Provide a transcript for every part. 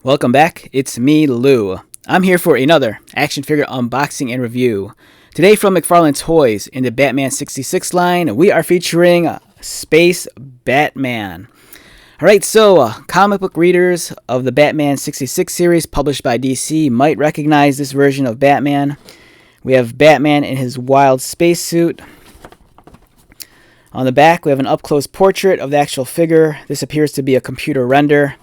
Welcome back, it's me, Lou. I'm here for another action figure unboxing and review. Today from McFarlane Toys in the Batman 66 line, we are featuring Space Batman. Alright, so comic book readers of the Batman 66 series published by DC might recognize this version of Batman. We have Batman in his wild spacesuit. On the back, we have an up-close portrait of the actual figure. This appears to be a computer render.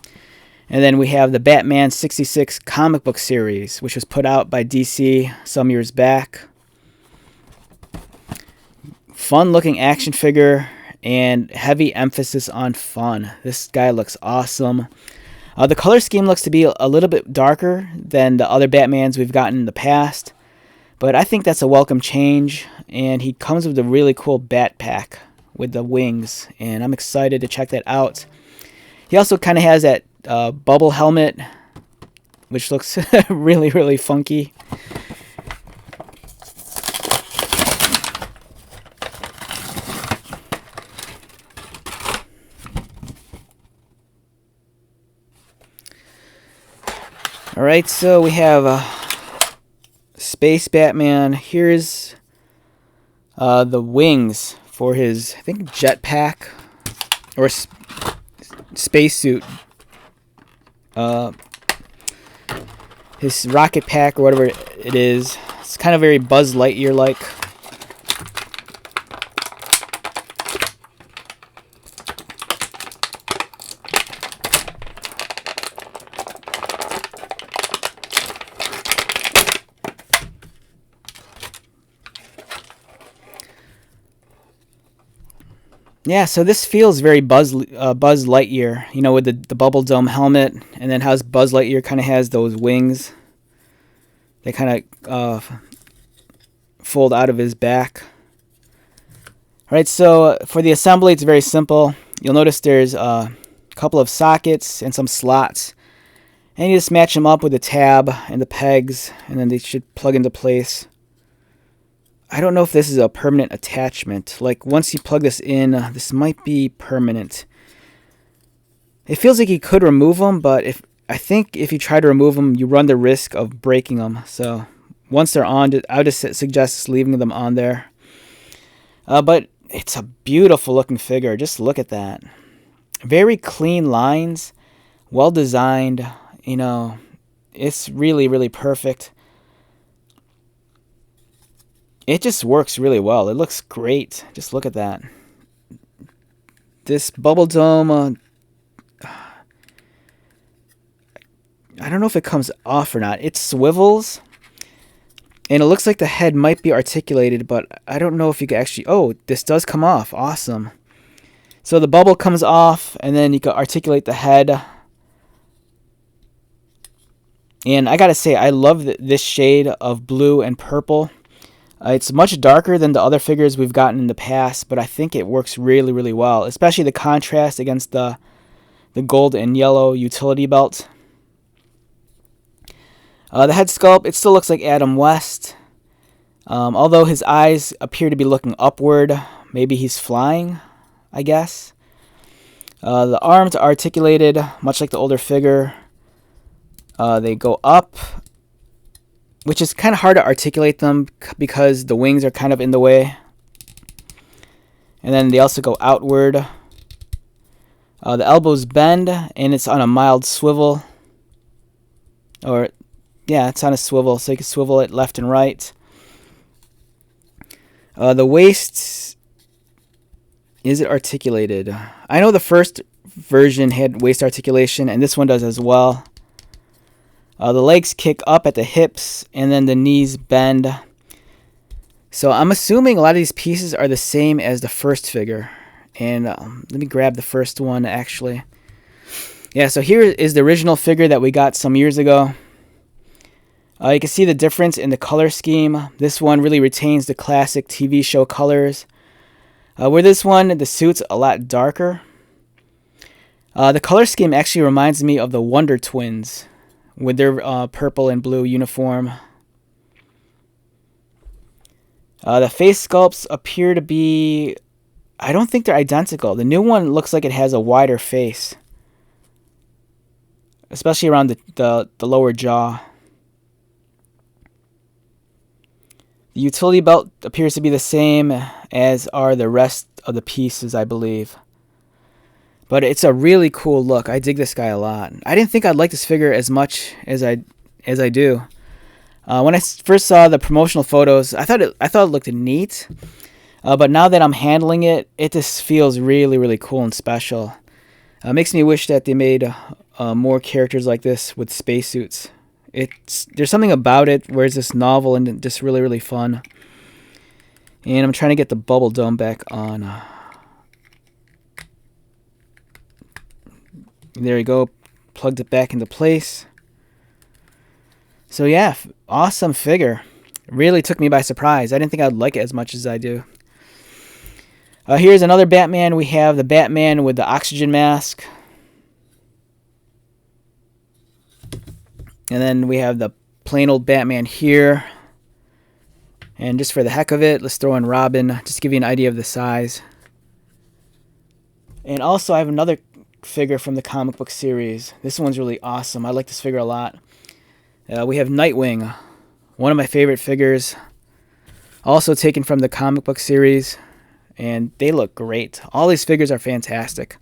And then we have the Batman 66 comic book series, which was put out by DC some years back. Fun looking action figure and heavy emphasis on fun. This guy looks awesome. The color scheme looks to be a little bit darker than the other Batmans we've gotten in the past, but I think that's a welcome change. And he comes with a really cool bat pack with the wings, and I'm excited to check that out. He also kind of has that bubble helmet, which looks really, really funky. Alright, so we have Space Batman. Here's the wings for his, I think, jetpack or spacesuit. His rocket pack or whatever it is. It's kind of very Buzz Lightyear like. Yeah, so this feels very Buzz Lightyear, you know, with the bubble dome helmet, and then how Buzz Lightyear kind of has those wings. They kind of fold out of his back. All right, so for the assembly, it's very simple. You'll notice there's a couple of sockets and some slots, and you just match them up with the tab and the pegs, and then they should plug into place. I don't know if this is a permanent attachment. Like, once you plug this in, this might be permanent. It feels like you could remove them, but I think if you try to remove them, you run the risk of breaking them. So once they're on, I would just suggest leaving them on there. But it's a beautiful looking figure. Just look at that. Very clean lines, well designed. You know, it's really, really perfect. It just works really well. It looks great. Just look at that. This bubble dome, I don't know if it comes off or not. It swivels, and it looks like the head might be articulated, but I don't know if you can actually... Oh, this does come off. Awesome. So the bubble comes off, and then you can articulate the head. And I gotta say, I love this shade of blue and purple. It's much darker than the other figures we've gotten in the past, but I think it works really, really well, especially the contrast against the gold and yellow utility belt. The head sculpt, it still looks like Adam West, although his eyes appear to be looking upward. Maybe he's flying, I guess. The arms are articulated, much like the older figure. They go up, which is kind of hard to articulate them because the wings are kind of in the way. And then they also go outward. The elbows bend, and it's on a mild swivel. Or, yeah, it's on a swivel, so you can swivel it left and right. The waist, is it articulated? I know the first version had waist articulation, and this one does as well. The legs kick up at the hips, and then the knees bend. So I'm assuming a lot of these pieces are the same as the first figure. And let me grab the first one, actually. Yeah, so here is the original figure that we got some years ago. You can see the difference in the color scheme. This one really retains the classic TV show colors. Where this one, the suit's a lot darker. The color scheme actually reminds me of the Wonder Twins, with their purple and blue uniform. The face sculpts appear to be... I don't think they're identical. The new one looks like it has a wider face. especially around the lower jaw. The utility belt appears to be the same as are the rest of the pieces, I believe. But it's a really cool look. I dig this guy a lot. I didn't think I'd like this figure as much as I do. When I first saw the promotional photos, I thought it looked neat. But now that I'm handling it, it just feels really, really cool and special. It makes me wish that they made more characters like this with spacesuits. There's something about it where it's just novel and just really, really fun. And I'm trying to get the bubble dome back on. There we go. Plugged it back into place. So yeah, awesome figure. Really took me by surprise. I didn't think I'd like it as much as I do. Here's another Batman. We have the Batman with the oxygen mask. And then we have the plain old Batman here. And just for the heck of it, let's throw in Robin, just to give you an idea of the size. And also I have another figure from the comic book series. This one's really awesome. I like this figure a lot. We have Nightwing, one of my favorite figures. Also taken from the comic book series. And they look great. All these figures are fantastic.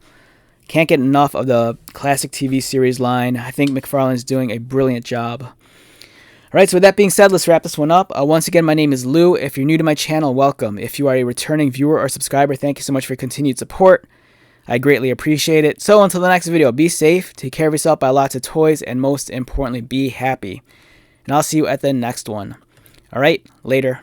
Can't get enough of the classic TV series line. I think McFarlane is doing a brilliant job. Alright, so with that being said, let's wrap this one up. Once again, my name is Lou. If you're new to my channel, welcome. If you are a returning viewer or subscriber, thank you so much for your continued support. I greatly appreciate it. So until the next video, be safe, take care of yourself, buy lots of toys, and most importantly, be happy. And I'll see you at the next one. Alright, later.